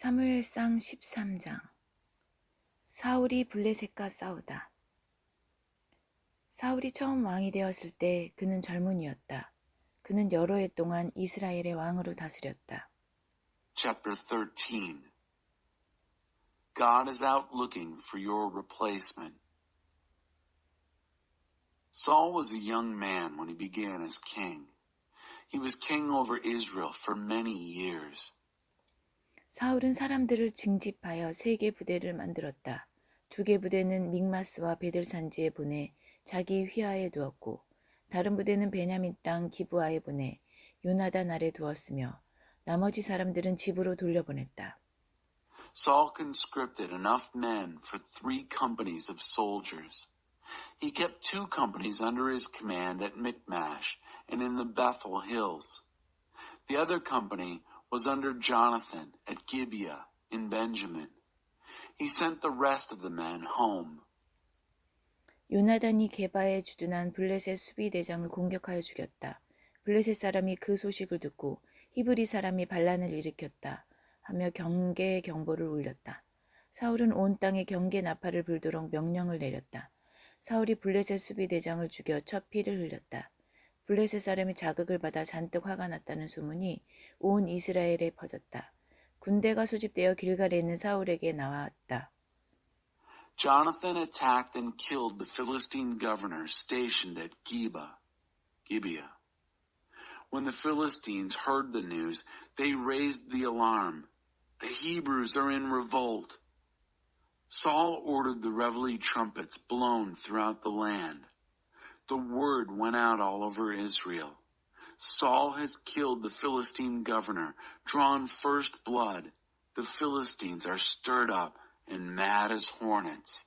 사무엘상 13장. 사울이 블레셋과 싸우다. 사울이 처음 왕이 되었을 때 그는 젊은이였다. 그는 여러 해 동안 이스라엘의 왕으로 다스렸다. Chapter 13. God is out looking for your replacement. Saul was a young man when he began as king. He was king over Israel for many years. 사울은 사람들을 징집하여 3개 부대를 만들었다. 2개 부대는 믹마스와 베들산지에 보내 자기 휘하에 두었고, 다른 부대는 베냐민 땅 기브아에 보내 요나단 아래 두었으며, 나머지 사람들은 집으로 돌려보냈다. Saul conscripted enough men for 3 companies of soldiers. He kept 2 companies under his command at Michmash and in the Bethel hills. The other company was under Jonathan at Gibeah in Benjamin. He sent the rest of the men home. 요나단이 게바에 주둔한 블레셋 수비대장을 공격하여 죽였다. 블레셋 사람이 그 소식을 듣고 히브리 사람이 반란을 일으켰다 하며 경계 경보를 울렸다. 사울은 온 땅에 경계 나팔을 불도록 명령을 내렸다. 사울이 블레셋 수비대장을 죽여 첫 피를 흘렸다. 블레셋 사람이 자극을 받아 잔뜩 화가 났다는 소문이 온 이스라엘에 퍼졌다. 군대가 소집되어 길갈에 있는 사울에게 나왔다. Jonathan attacked and killed the Philistine governor stationed at Gibeah. When the Philistines heard the news, they raised the alarm. The Hebrews are in revolt. Saul ordered the reveille trumpets blown throughout the land. The word went out all over Israel. Saul has killed the Philistine governor, drawn first blood. The Philistines are stirred up and mad as hornets.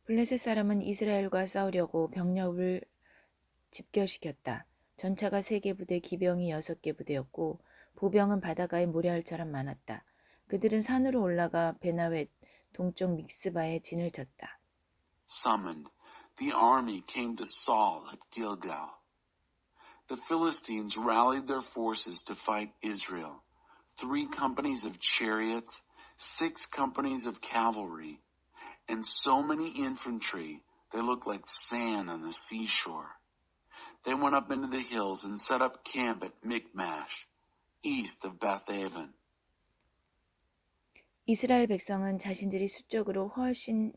블레셋 사람은 이스라엘과 싸우려고 병력을 집결시켰다. 전차가 3개 부대, 기병이 6개 부대였고 보병은 바다가에 모래알처럼 많았다. 그들은 산으로 올라가 베나웻 동쪽 믹스바에 진을 쳤다. Summoned, the army came to Saul at Gilgal. The Philistines rallied their forces to fight Israel. 3 companies of chariots, 6 companies of cavalry, and so many infantry they looked like sand on the seashore. They went up into the hills and set up camp at Michmash, east of Bethaven. 이스라엘 백성은 자신들이 수적으로 훨씬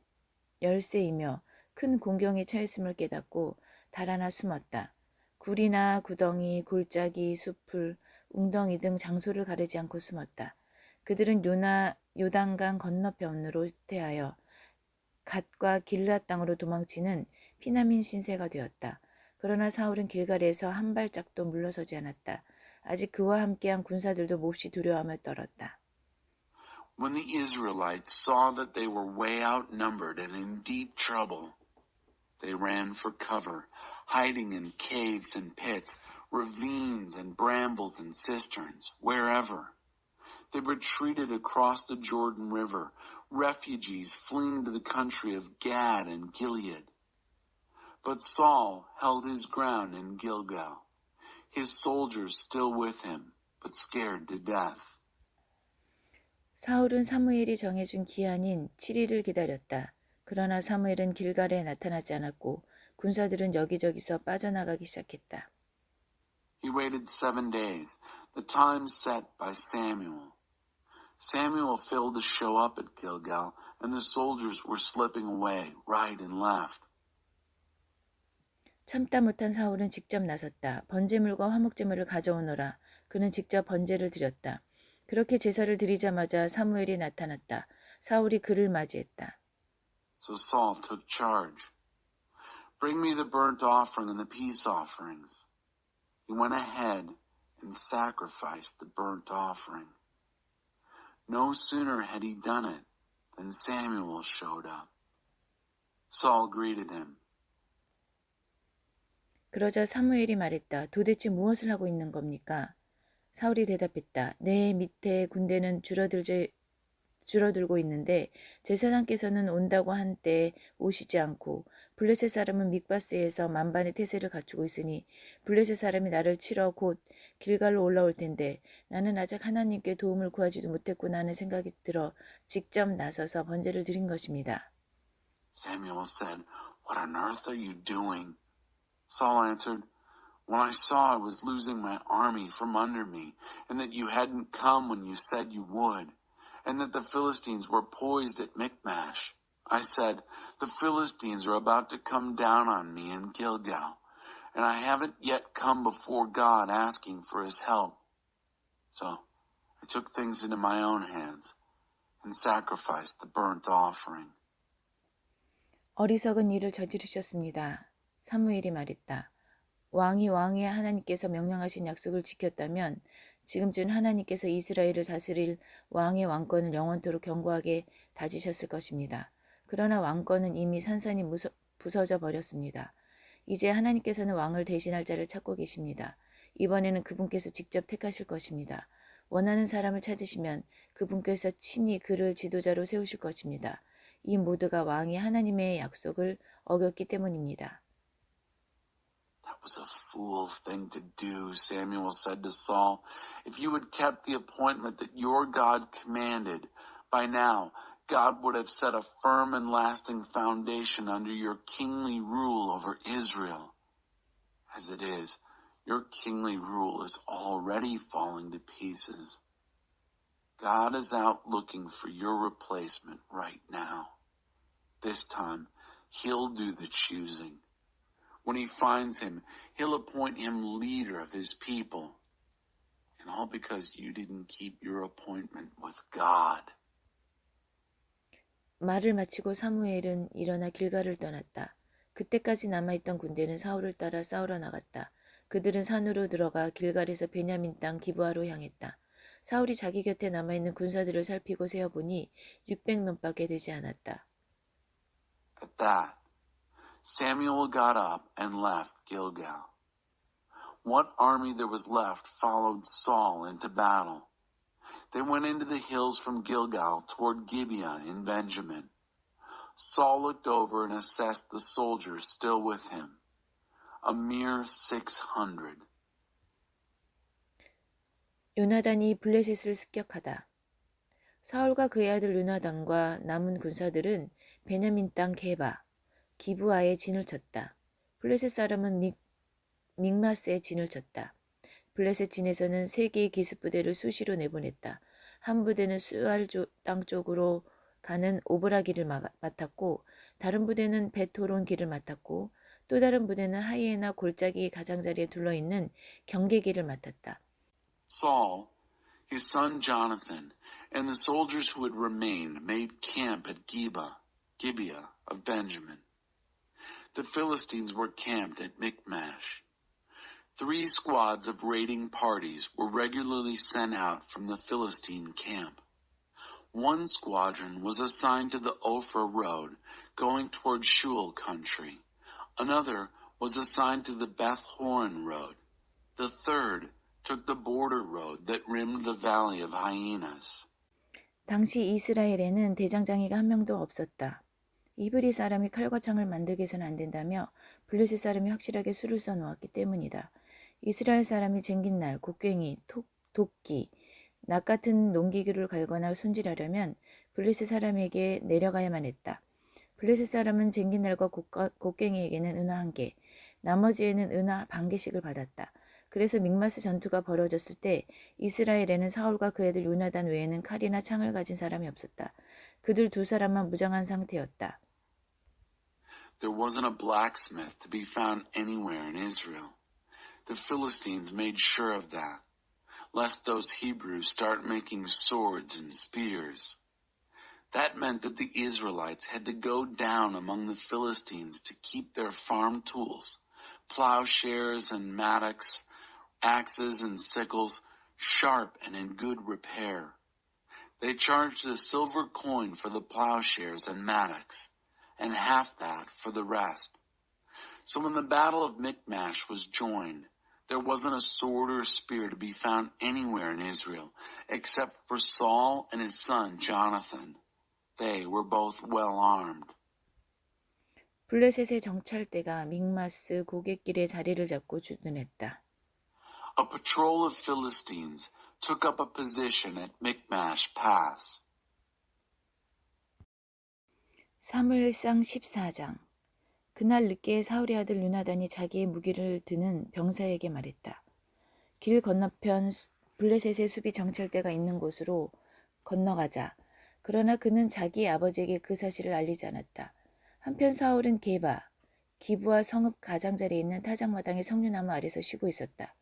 열세이며 큰 공경에 처했음을 깨닫고 달아나 숨었다. 굴이나 구덩이, 골짜기, 숲을, 웅덩이 등 장소를 가리지 않고 숨었다. 그들은 요단강 건너편으로 후퇴하여 갓과 길앗 땅으로 도망치는 피난민 신세가 되었다. 그러나 사울은 길갈에서 한 발짝도 물러서지 않았다. 아직 그와 함께한 군사들도 몹시 두려워하며 떨었다. When the Israelites saw that they were way outnumbered and in deep trouble, they ran for cover, hiding in caves and pits, ravines and brambles and cisterns, wherever. They retreated across the Jordan River, refugees fleeing to the country of Gad and Gilead. But Saul held his ground in Gilgal, his soldiers still with him, but scared to death. 사울은 사무엘이 정해준 기한인 7일을 기다렸다. 그러나 사무엘은 길갈에 나타나지 않았고 군사들은 여기저기서 빠져나가기 시작했다. He waited 7 days, the time set by Samuel. Samuel failed to show up at Gilgal, and the soldiers were slipping away right and left. 참다 못한 사울은 직접 나섰다. 번제물과 화목제물을 가져오너라. 그는 직접 번제를 드렸다. 그렇게 제사를 드리자마자 사무엘이 나타났다. 사울이 그를 맞이했다. So Saul took charge. Bring me the burnt offering and the peace offerings. He went ahead and sacrificed the burnt offering. No sooner had he done it than Samuel showed up. Saul greeted him. 그러자 사무엘이 말했다. 도대체 무엇을 하고 있는 겁니까? 사울이 대답했다. 내 밑에 군대는 줄어들고 있는데 제사장께서는 온다고 한 때 오시지 않고 블레셋 사람은 mik바스에서 만반의 태세를 갖추고 있으니 블레셋 사람이 나를 치러 곧 길갈로 올라올 텐데 나는 아직 하나님께 도움을 구하지도 못했구나 하는 생각이 들어 직접 나서서 번제를 드린 것입니다. Samuel said, "What on earth are you doing?" Saul answered, "When I saw I was losing my army from under me, and that you hadn't come when you said you would, and that the Philistines were poised at Michmash, I said, the Philistines are about to come down on me in Gilgal, and I haven't yet come before God asking for his help. So I took things into my own hands and sacrificed the burnt offering." 어리석은 일을 저지르셨습니다. 사무엘이 말했다. 왕이 왕의 하나님께서 명령하신 약속을 지켰다면 지금쯤 하나님께서 이스라엘을 다스릴 왕의 왕권을 영원토록 견고하게 다지셨을 것입니다. 그러나 왕권은 이미 산산이 부서져 버렸습니다. 이제 하나님께서는 왕을 대신할 자를 찾고 계십니다. 이번에는 그분께서 직접 택하실 것입니다. 원하는 사람을 찾으시면 그분께서 친히 그를 지도자로 세우실 것입니다. 이 모두가 왕이 하나님의 약속을 어겼기 때문입니다. "That was a fool thing to do," Samuel said to Saul. "If you had kept the appointment that your God commanded, by now God would have set a firm and lasting foundation under your kingly rule over Israel. As it is, your kingly rule is already falling to pieces. God is out looking for your replacement right now. This time, he'll do the choosing. When he finds him, he'll appoint him leader of his people. And all because you didn't keep your appointment with God." 말을 마치고 사무엘은 일어나 길갈을 떠났다. 그때까지 남아있던 군대는 사울을 따라 싸우러 나갔다. 그들은 산으로 들어가 길갈에서 베냐민 땅 기브아로 향했다. 사울이 자기 곁에 남아있는 군사들을 살피고 세어보니 600명밖에 되지 않았다. At that, Samuel got up and left Gilgal. What army there was left followed Saul into battle. They went into the hills from Gilgal toward Gibeah in Benjamin. Saul looked over and assessed the soldiers still with him, a mere 600. 요나단이 블레셋을 습격하다. 사울과 그의 아들 요나단과 남은 군사들은 베냐민 땅 게바, 기브아에 진을 쳤다. 블레셋 사람은 믹마스에 진을 쳤다. 블레셋 진에서는 3개의 기습부대를 수시로 내보냈다. 한 부대는 수알 땅 쪽으로 가는 오브라 길을 맡았고 다른 부대는 베토론 길을 맡았고 또 다른 부대는 하이에나 골짜기 가장자리에 둘러있는 경계 길을 맡았다. Saul, his son Jonathan, and the soldiers who had remained made camp at Gibeah of Benjamin. The Philistines were camped at Michmash. 3 squads of raiding parties were regularly sent out from the Philistine camp. One squadron was assigned to the Ophir road, going toward Shul country. Another was assigned to the Beth Horon road. The third took the border road that rimmed the valley of Hyenas. 당시 이스라엘에는 대장장이가 한 명도 없었다. 이브리 사람이 칼과 창을 만들게 해서는 안 된다며 블레셋 사람이 확실하게 수를 써놓았기 때문이다. 이스라엘 사람이 쟁긴 날 곡괭이, 도끼, 낫 같은 농기구를 갈거나 손질하려면 블레셋 사람에게 내려가야만 했다. 블레셋 사람은 쟁긴 날과 곡괭이에게는 은화 1개, 나머지에는 은화 반 개씩을 받았다. 그래서 믹마스 전투가 벌어졌을 때 이스라엘에는 사울과 그 애들 요나단 외에는 칼이나 창을 가진 사람이 없었다. 그들 2사람만 무장한 상태였다. There wasn't a blacksmith to be found anywhere in Israel. The Philistines made sure of that, lest those Hebrews start making swords and spears. That meant that the Israelites had to go down among the Philistines to keep their farm tools, plowshares and mattocks, axes and sickles, sharp and in good repair. They charged a silver coin for the plowshares and mattocks, and half that for the rest. So when the battle of Michmash was joined, there wasn't a sword or spear to be found anywhere in Israel, except for Saul and his son Jonathan. They were both well armed. 블레셋의 정찰대가 믹마스 고갯길에 자리를 잡고 주둔했다. A patrol of Philistines took up a position at Michmash Pass. 사무엘상 14장. 그날 늦게 사울의 아들 요나단이 자기의 무기를 드는 병사에게 말했다. 길 건너편 블레셋의 수비 정찰대가 있는 곳으로 건너가자. 그러나 그는 자기 아버지에게 그 사실을 알리지 않았다. 한편 사울은 기부와 성읍 가장자리에 있는 타작마당의 석류나무 아래서 쉬고 있었다.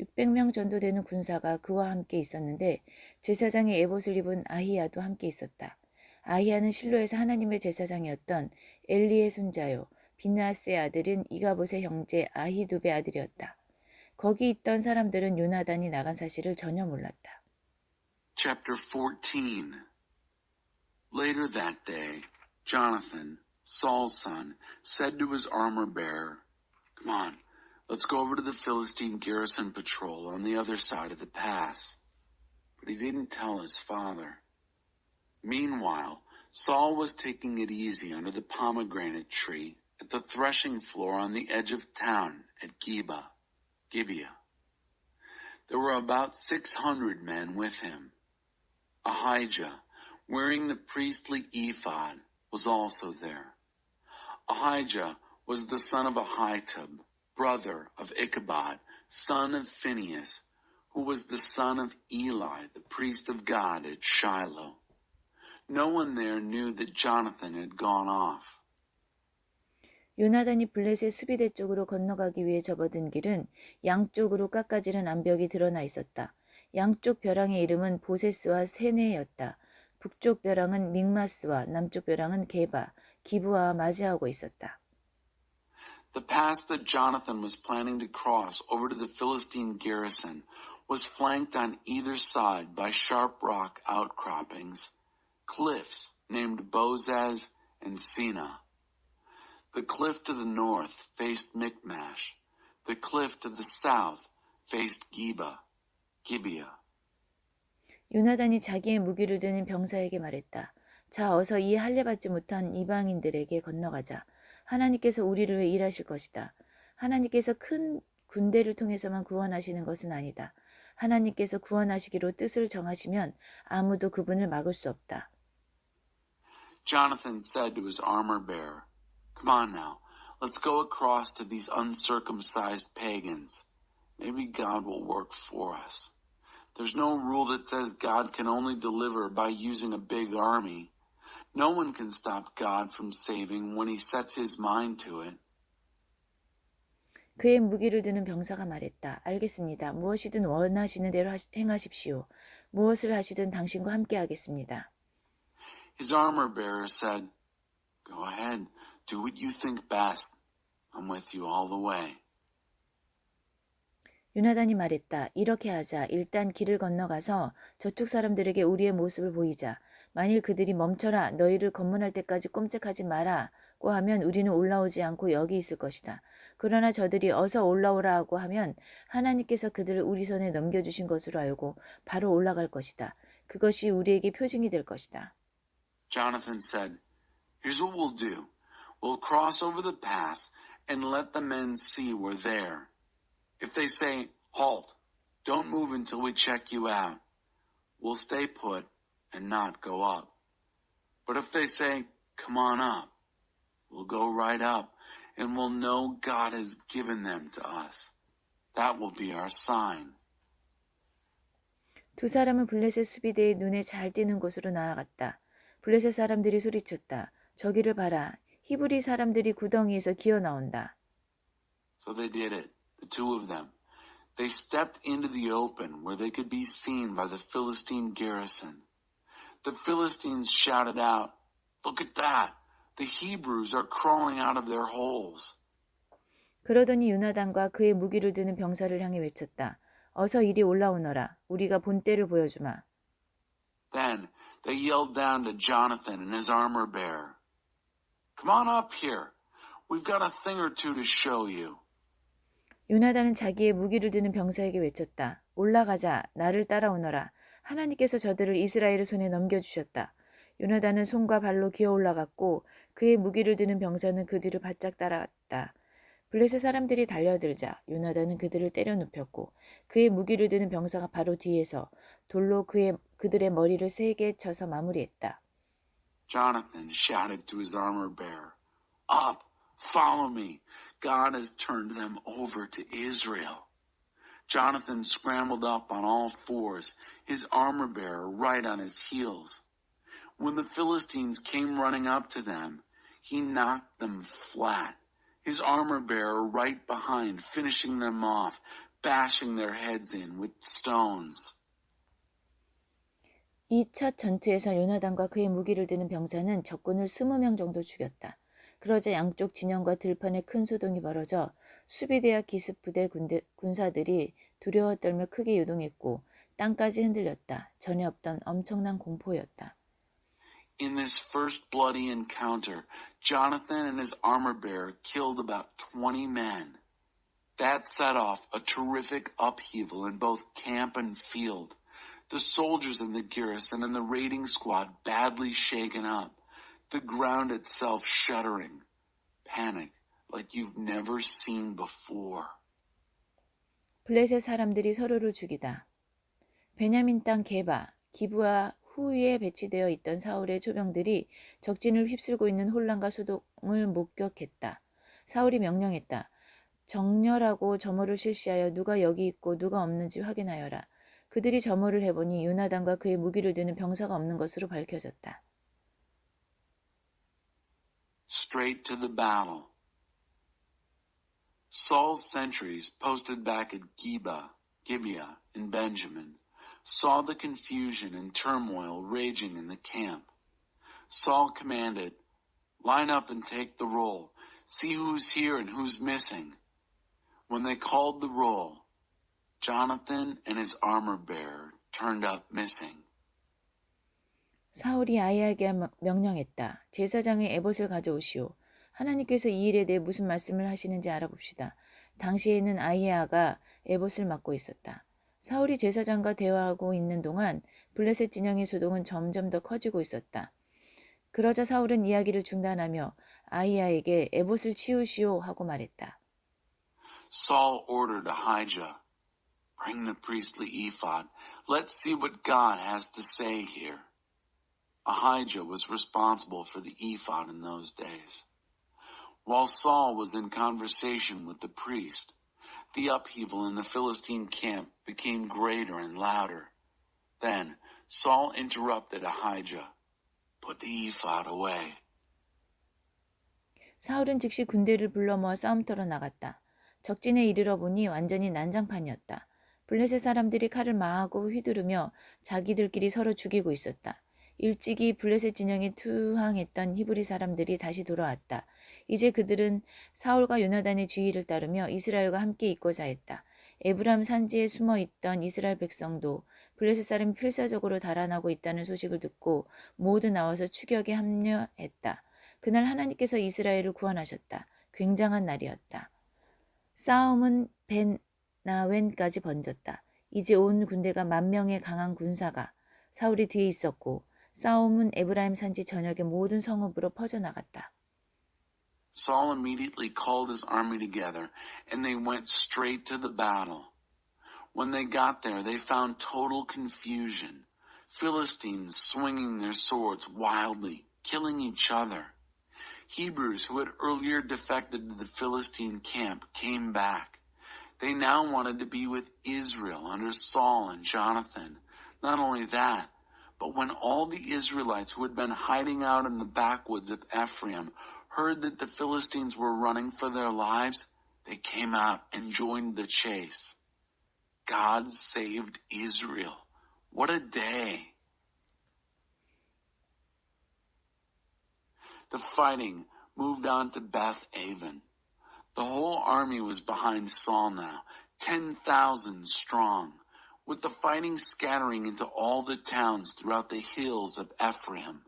600명 정도 되는 군사가 그와 함께 있었는데 제사장의 에봇을 입은 아히야도 함께 있었다. 아히야는 실로에서 하나님의 제사장이었던 엘리의 손자요. 비나스의 아들인 이가봇의 형제 아히두베 아들이었다. 거기 있던 사람들은 요나단이 나간 사실을 전혀 몰랐다. Chapter 14. Later that day, Jonathan, Saul's son, said to his armor-bearer, "Come on, let's go over to the Philistine garrison patrol on the other side of the pass." But he didn't tell his father. Meanwhile, Saul was taking it easy under the pomegranate tree at the threshing floor on the edge of town at Gibeah. There were about 600 men with him. Ahijah, wearing the priestly ephod, was also there. Ahijah was the son of Ahitub, brother of Ichabod, son of Phinehas, who was the son of Eli, the priest of God at Shiloh. No one there knew that Jonathan had gone off. 요나단이 블레셋 수비대 쪽으로 건너가기 위해 접어든 길은 양쪽으로 깎아지른 암벽이 드러나 있었다. 양쪽 벼랑의 이름은 보세스와 세네였다. 북쪽 벼랑은 믹마스와 남쪽 벼랑은 기부와 맞이하고 있었다. The pass that Jonathan was planning to cross over to the Philistine garrison was flanked on either side by sharp rock outcroppings, cliffs named Bozez and Sina. The cliff to the north faced Michmash. The cliff to the south faced Gibeah. 요나단이 자기의 무기를 드는 병사에게 말했다. 자, 어서 이 할례받지 못한 이방인들에게 건너가자. 하나님께서 우리를 위해 일하실 것이다. 하나님께서 큰 군대를 통해서만 구원하시는 것은 아니다. 하나님께서 구원하시기로 뜻을 정하시면 아무도 그분을 막을 수 없다. Jonathan said to his armor-bearer, "Come on now, let's go across to these uncircumcised pagans. Maybe God will work for us. There's no rule that says God can only deliver by using a big army. No one can stop God from saving when he sets his mind to it." 그의 무기를 드는 병사가 말했다. 알겠습니다. 무엇이든 원하시는 대로 행하십시오. 무엇을 하시든 당신과 함께 하겠습니다. His armor-bearer said, "Go ahead, do what you think best. I'm with you all the way." 요나단이 말했다. 이렇게 하자. 일단 길을 건너가서 저쪽 사람들에게 우리의 모습을 보이자. 만일 그들이 멈춰라. 너희를 검문할 때까지 꼼짝하지 마라고 하면 우리는 올라오지 않고 여기 있을 것이다. 그러나 저들이 어서 올라오라 하고 하면 하나님께서 그들을 우리 손에 넘겨주신 것으로 알고 바로 올라갈 것이다. 그것이 우리에게 표징이 될 것이다. Jonathan said, "Here's what we'll do. We'll cross over the pass and let the men see we're there. If they say, 'Halt, don't move until we check you out,' we'll stay put and not go up. But if they say, 'Come on up,' we'll go right up and we'll know God has given them to us. That will be our sign." 두 사람은 블레셋 수비대의 눈에 잘 띄는 곳으로 나아갔다. 블레셋 사람들이 소리쳤다. 저기를 봐라. 히브리 사람들이 구덩이에서 기어 나온다. So they did it, the two of them. They stepped into the open where they could be seen by the Philistine garrison. The Philistines shouted out, "Look at that! The Hebrews are crawling out of their holes." 그러더니 요나단과 그의 무기를 드는 병사를 향해 외쳤다. 어서 이리 올라오너라. 우리가 본때를 보여주마. Then they yelled down to Jonathan and his armor-bearer, "Come on up here. We've got a thing or two to show you." 요나단은 자기의 무기를 드는 병사에게 외쳤다. 올라가자. 나를 따라오너라. 하나님께서 저들을 이스라엘의 손에 넘겨주셨다. 요나단은 손과 발로 기어 올라갔고 그의 무기를 드는 병사는 그 뒤를 바짝 따라갔다. 블레셋 사람들이 달려들자 요나단은 그들을 때려 눕혔고 그의 무기를 드는 병사가 바로 뒤에서 돌로 그들의 머리를 세게 쳐서 마무리했다. Jonathan shouted to his armor-bearer, "Up, follow me. God has turned them over to Israel." Jonathan scrambled up on all fours, his armor-bearer right on his heels. When the Philistines came running up to them, he knocked them flat, his armor-bearer right behind, finishing them off, bashing their heads in with stones. 이 첫 전투에서 요나단과 그의 무기를 드는 병사는 적군을 20명 정도 죽였다. 그러자 양쪽 진영과 들판에 큰 소동이 벌어져 수비대와 기습부대 군사들이 두려워 떨며 크게 요동했고 땅까지 흔들렸다. 전에 없던 엄청난 공포였다. In this first bloody encounter, Jonathan and his armor-bearer killed about 20 men. That set off a terrific upheaval in both camp and field. The soldiers in the garrison and the raiding squad badly shaken up. The ground itself shuddering. Panic like you've never seen before. 블레셋 사람들이 서로를 죽이다. 베냐민 땅 게바, 기브와 후위에 배치되어 있던 사울의 초병들이 적진을 휩쓸고 있는 혼란과 소동을 목격했다. 사울이 명령했다. 정렬하고 점호를 실시하여 누가 여기 있고 누가 없는지 확인하여라. 그들이 점호를 해보니 요나단과 그의 무기를 드는 병사가 없는 것으로 밝혀졌다. Straight to the battle. Saul's sentries posted back at Gibeah in Benjamin, saw the confusion and turmoil raging in the camp. Saul commanded, "Line up and take the roll. See who's here and who's missing." When they called the roll, Jonathan and his armor-bearer turned up missing. 사울이 아이에게 명령했다. 제사장의 에봇을 가져오시오. 하나님께서 이 일에 대해 무슨 말씀을 하시는지 알아봅시다. 당시에는 아이야가 에봇을 맡고 있었다. 사울이 제사장과 대화하고 있는 동안 블레셋 진영의 소동은 점점 더 커지고 있었다. 그러자 사울은 이야기를 중단하며 아이야에게 에봇을 치우시오 하고 말했다. Saul ordered Ahijah, "Bring the priestly ephod. Let's see what God has to say here." Ahijah was responsible for the ephod in those days. While Saul was in conversation with the priest, the upheaval in the Philistine camp became greater and louder. Then Saul interrupted Ahijah. "Put the ephod away." 사울은 즉시 군대를 불러 모아 싸움터로 나갔다. 적진에 이르러 보니 완전히 난장판이었다. 블레셋 사람들이 칼을 마하고 휘두르며 자기들끼리 서로 죽이고 있었다. 일찍이 블레셋 진영에 투항했던 히브리 사람들이 다시 돌아왔다. 이제 그들은 사울과 요나단의 주의를 따르며 이스라엘과 함께 있고자 했다. 에브람 산지에 숨어 있던 이스라엘 백성도 블레셋 사람이 필사적으로 달아나고 있다는 소식을 듣고 모두 나와서 추격에 합류했다. 그날 하나님께서 이스라엘을 구원하셨다. 굉장한 날이었다. 싸움은 벤나웬까지 번졌다. 이제 온 군대가 10,000명의 강한 군사가 사울이 뒤에 있었고 싸움은 에브라임 산지 전역의 모든 성읍으로 퍼져나갔다. Saul immediately called his army together, and they went straight to the battle. When they got there, they found total confusion. Philistines swinging their swords wildly, killing each other. Hebrews who had earlier defected to the Philistine camp came back. They now wanted to be with Israel under Saul and Jonathan. Not only that, but when all the Israelites who had been hiding out in the backwoods of Ephraim heard that the Philistines were running for their lives, they came out and joined the chase. God saved Israel. What a day. The fighting moved on to Beth Aven. The whole army was behind Saul now, 10,000 strong, with the fighting scattering into all the towns throughout the hills of Ephraim.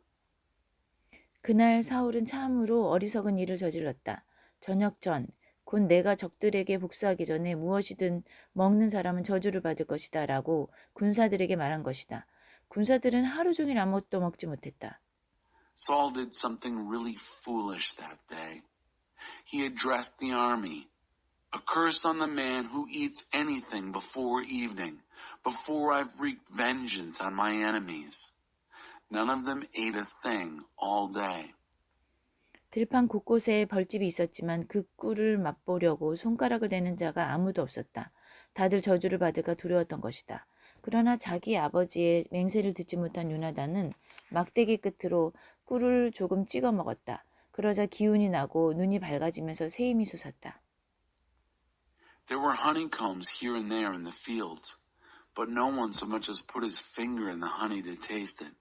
그날 사울은 참으로 어리석은 일을 저질렀다. 저녁 전, 곧 내가 적들에게 복수하기 전에 무엇이든 먹는 사람은 저주를 받을 것이다 라고 군사들에게 말한 것이다. 군사들은 하루 종일 아무것도 먹지 못했다. Saul did something really foolish that day. He addressed the army. A curse on the man who eats anything before evening, before I've wreaked vengeance on my enemies. None of them ate a thing all day. 들판 곳곳에 벌집이 있었지만 그 꿀을 맛보려고 손가락을 대는 자가 아무도 없었다. 다들 저주를 받을까 두려웠던 것이다. 그러나 자기 아버지의 맹세를 듣지 못한 요나단은 막대기 끝으로 꿀을 조금 찍어 먹었다. 그러자 기운이 나고 눈이 밝아지면서 새 힘이 솟았다. There were honeycombs here and there in the fields, but no one so much as put his finger in the honey to taste it,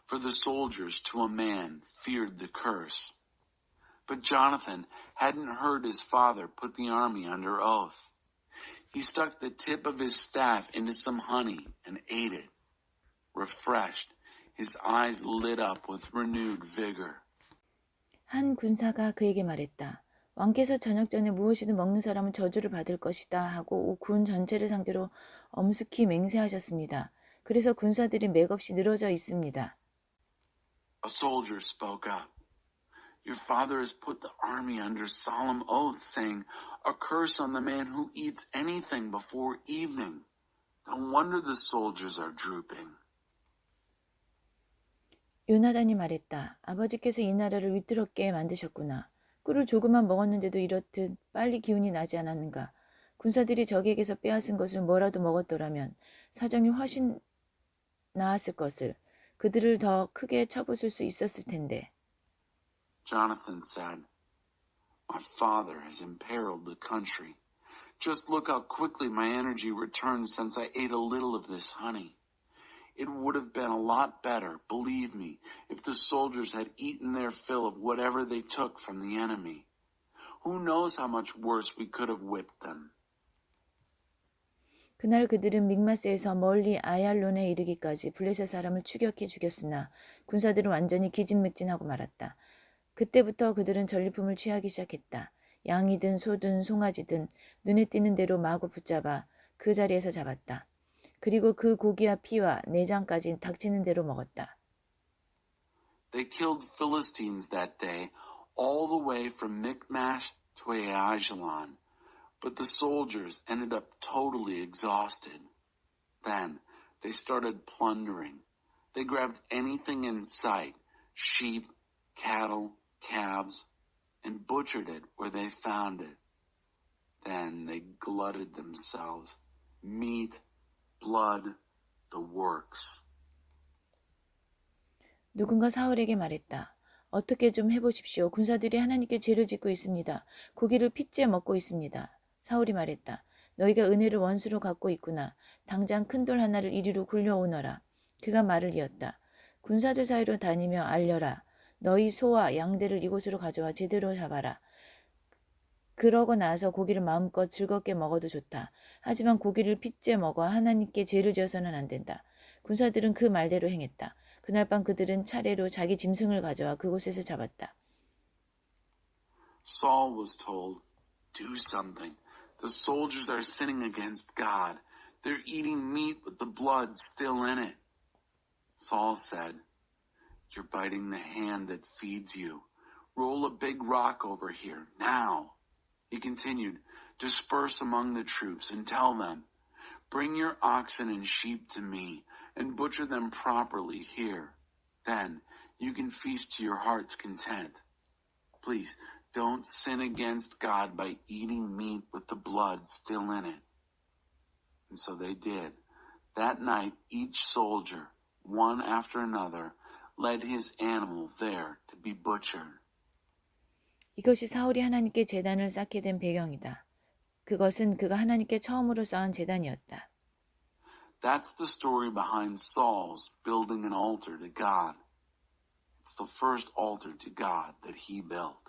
for the soldiers, to a man, feared the curse. But Jonathan hadn't heard his father put the army under oath. He stuck the tip of his staff into some honey and ate it. Refreshed, his eyes lit up with renewed vigor. 한 군사가 그에게 말했다. 왕께서 저녁 전에 무엇이든 먹는 사람은 저주를 받을 것이다 하고 군 전체를 상대로 엄숙히 맹세하셨습니다. 그래서 군사들이 맥없이 늘어져 있습니다. A soldier spoke up. Your father has put the army under solemn oath, saying, a curse on the man who eats anything before evening. No wonder the soldiers are drooping. 요나단이 말했다. 아버지께서 이 나라를 위태롭게 만드셨구나. 꿀을 조금만 먹었는데도 이렇듯 빨리 기운이 나지 않았는가. 군사들이 적에게서 빼앗은 것을 뭐라도 먹었더라면 사정이 훨씬 나았을 것을. 그들을 더 크게 쳐부술 수 있었을 텐데. Jonathan said, my father has imperiled the country. Just look how quickly my energy returned since I ate a little of this honey. It would have been a lot better, believe me, if the soldiers had eaten their fill of whatever they took from the enemy. Who knows how much worse we could have whipped them. 그날 그들은 믹마스에서 멀리 아얄론에 이르기까지 블레셋 사람을 추격해 죽였으나 군사들은 완전히 기진맥진하고 말았다. 그때부터 그들은 전리품을 취하기 시작했다. 양이든 소든 송아지든 눈에 띄는 대로 마구 붙잡아 그 자리에서 잡았다. 그리고 그 고기와 피와 내장까지 닥치는 대로 먹었다. They killed Philistines that day all the way from Michmash to Aijalon, but the soldiers ended up totally exhausted. Then they started plundering. They grabbed anything in sight, sheep, cattle, calves, and butchered it where they found it. Then they glutted themselves. Meat, blood, the works. 누군가 사울에게 말했다. 어떻게 좀 해보십시오. 군사들이 하나님께 죄를 짓고 있습니다. 고기를 핏째 먹고 있습니다. 사울이 말했다. 너희가 은혜를 원수로 갖고 있구나. 당장 큰 돌 하나를 이리로 굴려오너라. 그가 말을 이었다. 군사들 사이로 다니며 알려라. 너희 소와 양들을 이곳으로 가져와 제대로 잡아라. 그러고 나서 고기를 마음껏 즐겁게 먹어도 좋다. 하지만 고기를 핏째 먹어 하나님께 죄를 지어서는 안 된다. 군사들은 그 말대로 행했다. 그날 밤 그들은 차례로 자기 짐승을 가져와 그곳에서 잡았다. Saul was told, do something. The soldiers are sinning against God. They're eating meat with the blood still in it. Saul said, you're biting the hand that feeds you. Roll a big rock over here, now. He continued, disperse among the troops and tell them, bring your oxen and sheep to me and butcher them properly here. Then you can feast to your heart's content. Please, don't sin against God by eating meat with the blood still in it. And so they did. That night, each soldier, one after another, led his animal there to be butchered. 이것이 사울이 하나님께 제단을 쌓게 된 배경이다. 그것은 그가 하나님께 처음으로 쌓은 제단이었다. That's the story behind Saul's building an altar to God. It's the first altar to God that he built.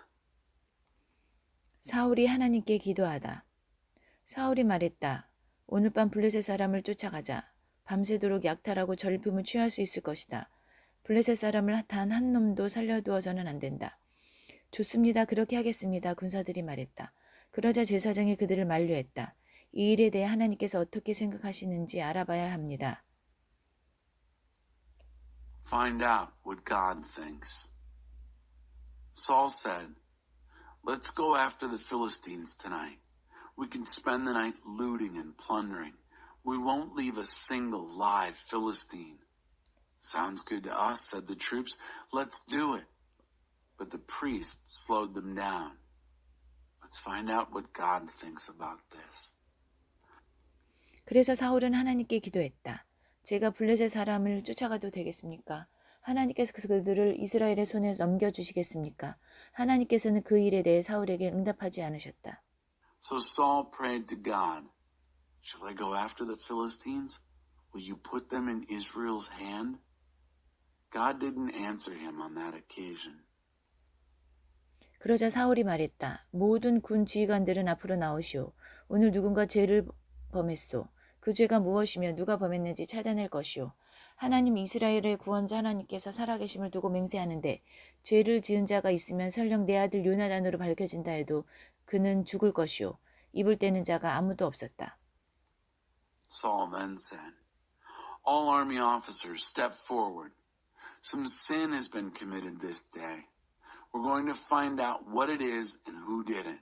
사울이 하나님께 기도하다. 사울이 말했다. 오늘 밤 블레셋 사람을 쫓아가자. 밤새도록 약탈하고 전리품을 취할 수 있을 것이다. 블레셋 사람을 단 한 놈도 살려두어서는 안 된다. 좋습니다. 그렇게 하겠습니다. 군사들이 말했다. 그러자 제사장이 그들을 만류했다. 이 일에 대해 하나님께서 어떻게 생각하시는지 알아봐야 합니다. Find out what God thinks. Saul said, "Let's go after the Philistines tonight. We can spend the night looting and plundering. We won't leave a single live Philistine." "Sounds good to us," said the troops. "Let's do it." But the priest slowed them down. Let's find out what God thinks about this. 그래서 사울은 하나님께 기도했다. 제가 블레셋 사람을 쫓아가도 되겠습니까? 하나님께서 그들을 이스라엘의 손에 넘겨주시겠습니까? 하나님께서는 그 일에 대해 사울에게 응답하지 않으셨다. So Saul prayed to God, "Shall I go after the Philistines? Will you put them in Israel's hand?" God didn't answer him on that occasion. 그러자 사울이 말했다. 모든 군 지휘관들은 앞으로 나오시오. 오늘 누군가 죄를 범했소. 그 죄가 무엇이며 누가 범했는지 찾아낼 것이오. 하나님 이스라엘의 구원자 하나님께서 살아계심을 두고 맹세하는데 죄를 지은 자가 있으면 설령 내 아들 요나단으로 밝혀진다 해도 그는 죽을 것이오. 입을 떼는 자가 아무도 없었다. Saul then said, "All army officers, step forward. Some sin has been committed this day. We're going to find out what it is and who did it.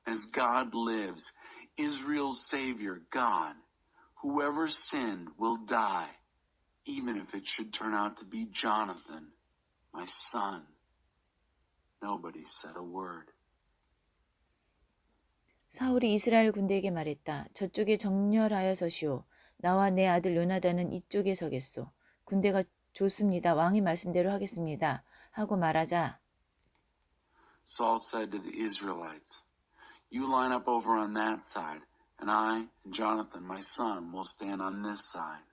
As God lives, Israel's Savior, God, whoever sinned will die, even if it should turn out to be Jonathan, my son." Nobody said a word. 사울이 이스라엘 군대에게 말했다. 저쪽에 정렬하여 서시오. 나와 내 아들 요나단은 이쪽에 서겠소. 군대가 좋습니다. 왕의 말씀대로 하겠습니다. 하고 말하자 Saul said to the Israelites, "You line up over on that side, and I and Jonathan, my son, will stand on this side."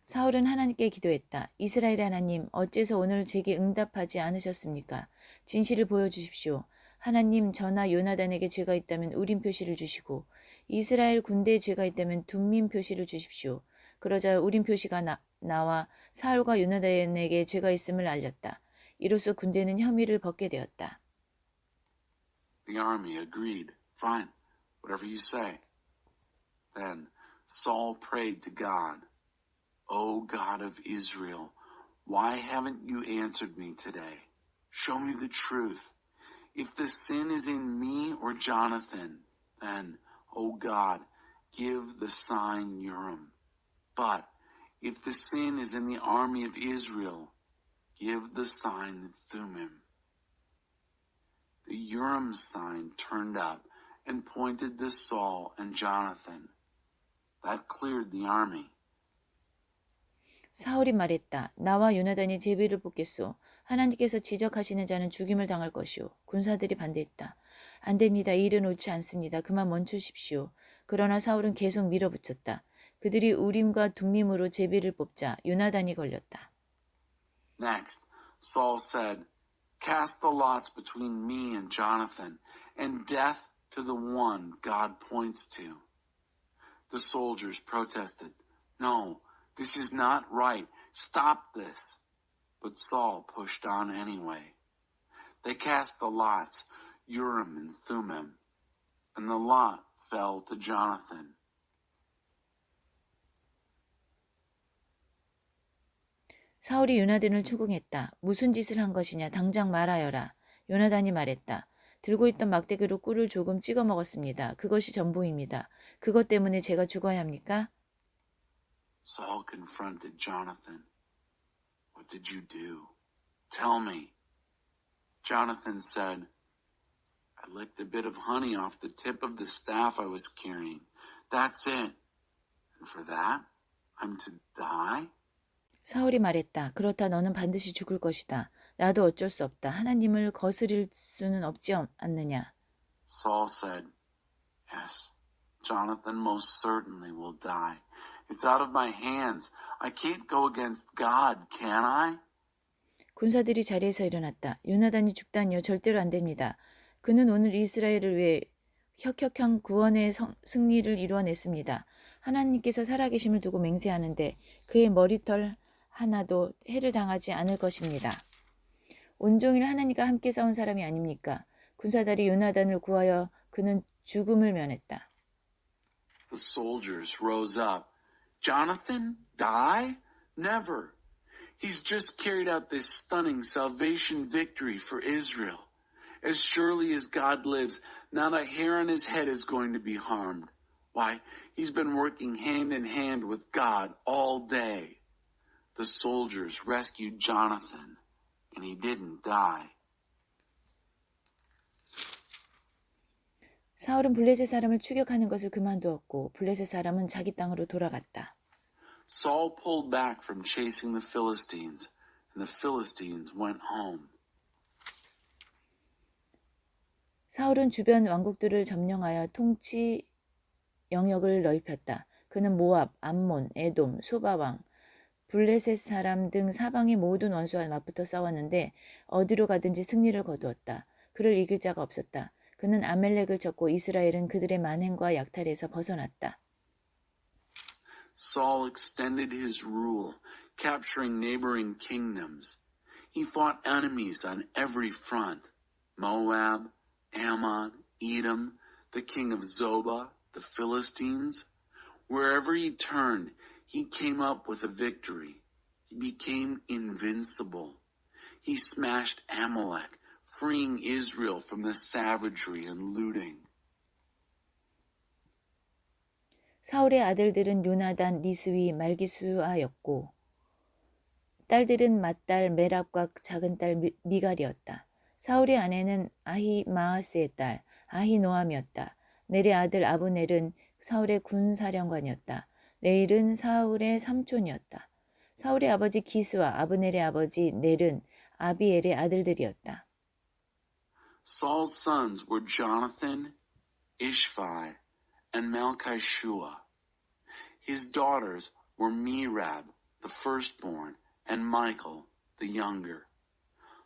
사울은 하나님께 기도했다. 이스라엘의 하나님, 어째서 오늘 제게 응답하지 않으셨습니까? 진실을 보여주십시오. 하나님, 저나 요나단에게 죄가 있다면 우림 표시를 주시고 이스라엘 군대에 죄가 있다면 둠밈 표시를 주십시오. 그러자 우림 표시가 나와 사울과 요나단에게 죄가 있음을 알렸다. 이로써 군대는 혐의를 벗게 되었다. The army agreed. "Fine, whatever you say." Then Saul prayed to God, "O God of Israel, why haven't you answered me today? Show me the truth. If the sin is in me or Jonathan, then, O God, give the sign Urim. But if the sin is in the army of Israel, give the sign Thummim." The Urim sign turned up and pointed to Saul and Jonathan. That cleared the army. 사울이 말했다. 나와 요나단이 제비를 뽑겠소. 하나님께서 지적하시는 자는 죽임을 당할 것이오. 군사들이 반대했다. 안 됩니다. 이 일은 옳지 않습니다. 그만 멈추십시오. 그러나 사울은 계속 밀어붙였다. 그들이 우림과 둠밈으로 제비를 뽑자 요나단이 걸렸다. Next, Saul said, "Cast the lots between me and Jonathan, and death to the one God points to." The soldiers protested, "No, this is not right. Stop this." But Saul pushed on anyway. They cast the lots, Urim and Thummim, and the lot fell to Jonathan. 사울이 요나단을 추궁했다. 무슨 짓을 한 것이냐. 당장 말하여라. 요나단이 말했다. 들고 있던 막대기로 꿀을 조금 찍어 먹었습니다. 그것이 전부입니다. 그것 때문에 제가 죽어야 합니까? Saul confronted Jonathan. "What did you do? Tell me." Jonathan said, "I licked a bit of honey off the tip of the staff I was carrying. That's it. And for that, I'm to die?" 사울이 말했다. 그렇다 너는 반드시 죽을 것이다. 나도 어쩔 수 없다. 하나님을 거스릴 수는 없지 않느냐. Saul said, "Yes, Jonathan most certainly will die. It's out of my hands. I can't go against God, can I?" 군사들이 자리에서 일어났다. 요나단이 죽다니요. 절대로 안 됩니다. 그는 오늘 이스라엘을 위해 혁혁한 구원의 승리를 이루어냈습니다. 하나님께서 살아계심을 두고 맹세하는데 그의 머리털 하나도 해를 당하지 않을 것입니다. 온종일 하나님과 함께 싸운 사람이 아닙니까? 군사들이 요나단을 구하여 그는 죽음을 면했다. The soldiers rose up. "Jonathan, die? Never. He's just carried out this stunning salvation victory for Israel. As surely as God lives, not a hair on his head is going to be harmed. Why, he's been working hand in hand with God all day. The soldiers rescued Jonathan, and he didn't die. 사울은 블레셋 사람을 추격하는 것을 그만두었고 블레셋 사람은 자기 땅으로 돌아갔다. Saul pulled back from chasing the Philistines, and the Philistines went home. 사울은 주변 왕국들을 점령하여 통치 영역을 넓혔다. 그는 모압, 암몬, 에돔, 소바왕, 블레셋 사람 등 사방의 모든 원수와 맞붙어 싸웠는데 어디로 가든지 승리를 거두었다. 그를 이길 자가 없었다. 그는 아멜렉을 쳤고 이스라엘은 그들의 만행과 약탈에서 벗어났다. Saul extended his rule, capturing neighboring kingdoms. He fought enemies on every front: Moab, Ammon, Edom, the king of Zobah, the Philistines. Wherever he turned, he came up with a victory. He became invincible. He smashed Amalek, freeing Israel from the savagery and looting. 사울의 아들들은 요나단, 리스위, 말기수아였고 딸들은 맏딸 메랍과 작은 딸 미갈이었다. 사울의 아내는 아히마아스의 딸 아히노암이었다. 넬의 아들 아브넬은 사울의 군사령관이었다. 넬은 사울의 삼촌이었다. 사울의 아버지 기스와 아브넬의 아버지 넬은 아비엘의 아들들이었다. Saul's sons were Jonathan, Ishvi, and Malchishua. His daughters were Merab, the firstborn, and Michal, the younger.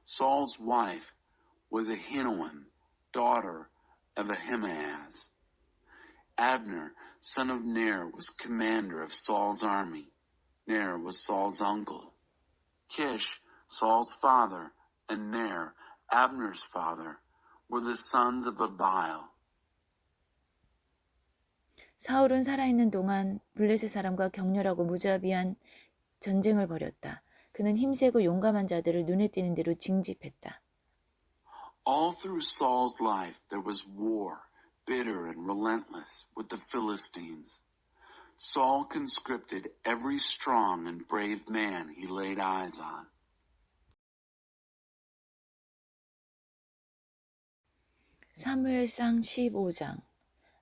Saul's wife was Ahinoam, daughter of Ahimaaz. Abner, son of Ner, was commander of Saul's army. Ner was Saul's uncle. Kish, Saul's father, and Ner, Abner's father, were the sons of Abiel. 사울은 살아있는 동안 블레셋 사람과 격렬하고 무자비한 전쟁을 벌였다. 그는 힘세고 용감한 자들을 눈에 띄는 대로 징집했다. All through Saul's life there was war, bitter and relentless, with the Philistines. Saul conscripted every strong and brave man he laid eyes on. 사무엘상 15장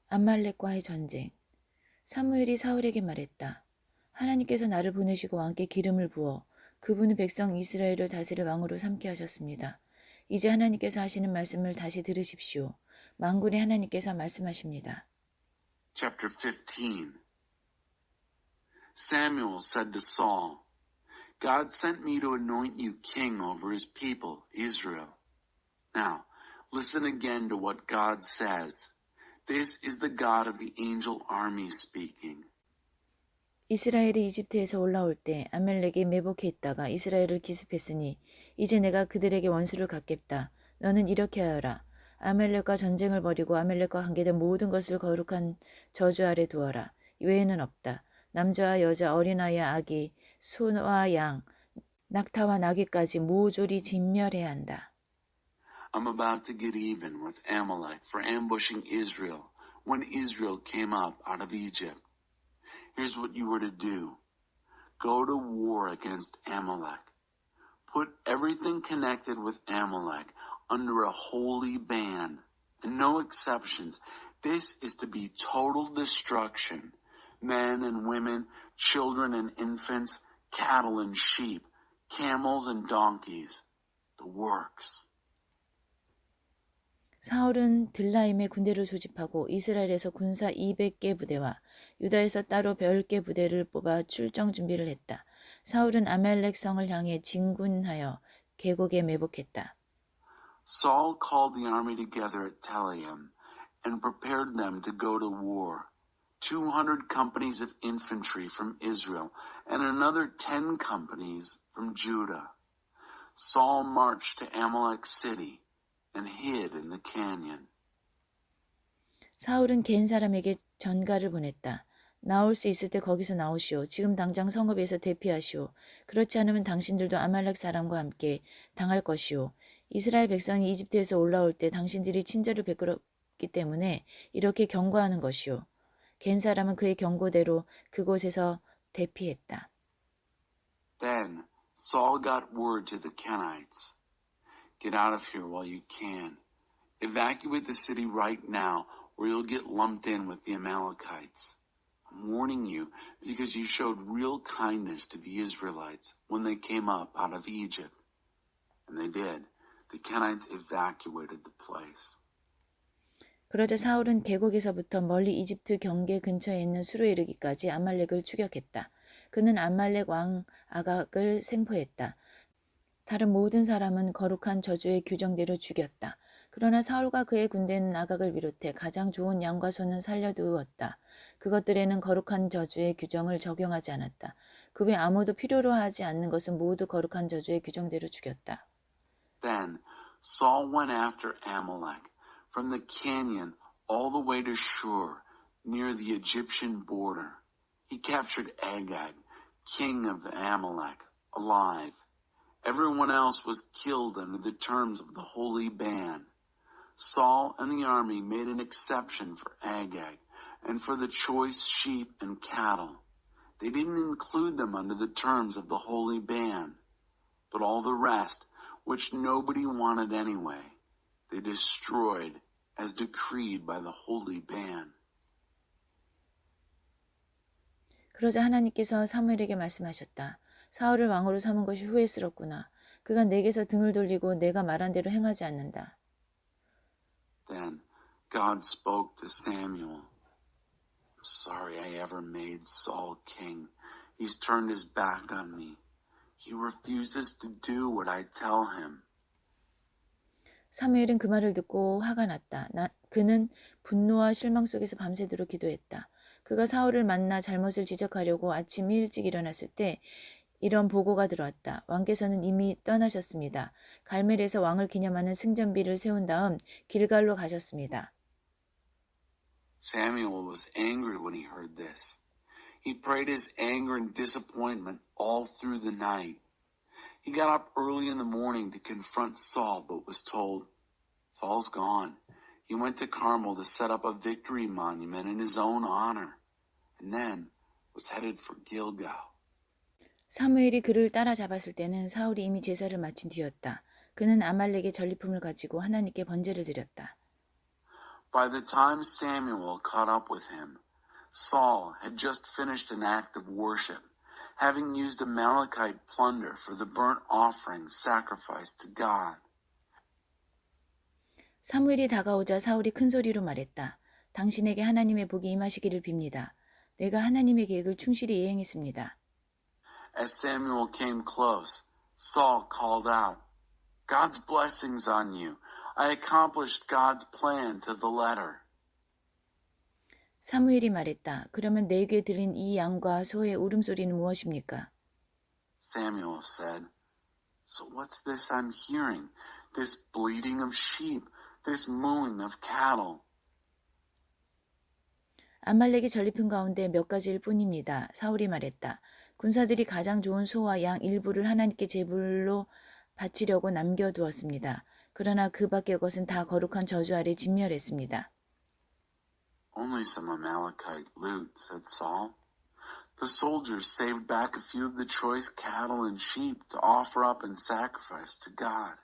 아말렉과의 전쟁. 사무엘이 사울에게 말했다. 하나님께서 나를 보내시고 왕께 기름을 부어 그분은 백성 이스라엘을 다스릴 왕으로 삼게 하셨습니다. 이제 하나님께서 하시는 말씀을 다시 들으십시오. 만군의 하나님께서 말씀하십니다. Chapter 15. Samuel said to Saul, God sent me to anoint you king over his people, Israel. Now, listen again to what God says. This is the God of the angel army speaking. 이스라엘이 이집트에서 올라올 때 아멜렉이 매복해 있다가 이스라엘을 기습했으니 이제 내가 그들에게 원수를 갚겠다. 너는 이렇게 하여라. 아멜렉과 전쟁을 벌이고 아멜렉과 관계된 모든 것을 거룩한 저주 아래 두어라. 외에는 없다. 남자와 여자, 어린아이와 아기, 소와 양, 낙타와 나귀까지 모조리 진멸해야 한다. I'm about to get even with Amalek for ambushing Israel when Israel came up out of Egypt. Here's what you were to do. Go to war against Amalek. Put everything connected with Amalek under a holy ban, and no exceptions. This is to be total destruction. Men and women, children and infants, cattle and sheep, camels and donkeys. The works. 사울은 들라임의 군대를 조집하고 이스라엘에서 군사 200개 부대와 유다에서 따로 10개 부대를 뽑아 출정 준비를 했다. 사울은 아말렉 성을 향해 진군하여 계곡에 매복했다. Saul called the army together at Telaim and prepared them to go to war. 200 companies of infantry from Israel and another 10 companies from Judah. Saul marched to Amalek city and hid in the canyon. 사울은 겐 사람에게 전가를 보냈다. 나올 수 있을 때 거기서 나오시오. 지금 당장 성읍에서 대피하시오. 그렇지 않으면 당신들도 아말렉 사람과 함께 당할 것이오. 이스라엘 백성이 이집트에서 올라올 때 당신들이 친절을 베풀었기 때문에 이렇게 경고하는 것이오. 겐 사람은 그의 경고대로 그곳에서 대피했다. Then Saul got word to the Kenites. Get out of here while you can. Evacuate the city right now or you'll get lumped in with the Amalekites. I'm warning you because you showed real kindness to the Israelites when they came up out of Egypt. And they did. The Kenites evacuated the place. 그러자 사울은 계곡에서부터 멀리 이집트 경계 근처에 있는 수로에 이르기까지 아말렉을 추격했다. 그는 아말렉 왕 아각을 생포했다. 다른 모든 사람은 거룩한 저주의 규정대로 죽였다. 그러나 사울과 그의 군대는 아각을 비롯해 가장 좋은 양과 소는 살려두었다. 그것들에는 거룩한 저주의 규정을 적용하지 않았다. 그 외 아무도 필요로 하지 않는 것은 모두 거룩한 저주의 규정대로 죽였다. Then Saul went after Amalek from the canyon all the way to Shur, near the Egyptian border. He captured Agag, king of Amalek, alive. Everyone else was killed under the terms of the holy ban. Saul and the army made an exception for Agag and for the choice sheep and cattle. They didn't include them under the terms of the holy ban, but all the rest, which nobody wanted anyway, they destroyed as decreed by the holy ban. 그러자 하나님께서 사무엘에게 말씀하셨다. 사울을 왕으로 삼은 것이 후회스럽구나. 그가 내게서 등을 돌리고 내가 말한 대로 행하지 않는다. Then God spoke to Samuel. I'm sorry I ever made Saul king. He's turned his back on me. He refuses to do what I tell him. 사무엘은 그 말을 듣고 화가 났다. 그는 분노와 실망 속에서 밤새도록 기도했다. 그가 사울을 만나 잘못을 지적하려고 아침 일찍 일어났을 때 이런 보고가 들어왔다. 왕께서는 이미 떠나셨습니다. 갈멜에서 왕을 기념하는 승전비를 세운 다음 길갈로 가셨습니다. Samuel was angry when he heard this. He prayed his anger and disappointment all through the night. He got up early in the morning to confront Saul, but was told, Saul's gone. He went to Carmel to set up a victory monument in his own honor, and then was headed for Gilgal. 사무엘이 그를 따라잡았을 때는 사울이 이미 제사를 마친 뒤였다. 그는 아말렉의 전리품을 가지고 하나님께 번제를 드렸다. By the time Samuel caught up with him, Saul had just finished an act of worship, having used Amalekite plunder for the burnt offering sacrificed to God. 사무엘이 다가오자 사울이 큰 소리로 말했다. 당신에게 하나님의 복이 임하시기를 빕니다. 내가 하나님의 계획을 충실히 이행했습니다. As Samuel came close, Saul called out, God's blessings on you. I accomplished God's plan to the letter. 사무엘이 말했다. 그러면 내 귀에 들린 이 양과 소의 울음소리는 무엇입니까? Samuel said, So what's this I'm hearing? This bleating of sheep, this mooing of cattle. 아말렉의 전리품 가운데 몇 가지일 뿐입니다. 사울이 말했다. 군사들이 가장 좋은 소와 양 일부를 하나님께 제물로 바치려고 남겨두었습니다. 그러나 그 밖의 것은 다 거룩한 저주 아래 진멸했습니다. Only some Amalekite loot, said Saul. The soldiers saved back a few of the choice cattle and sheep to offer up and sacrifice to God.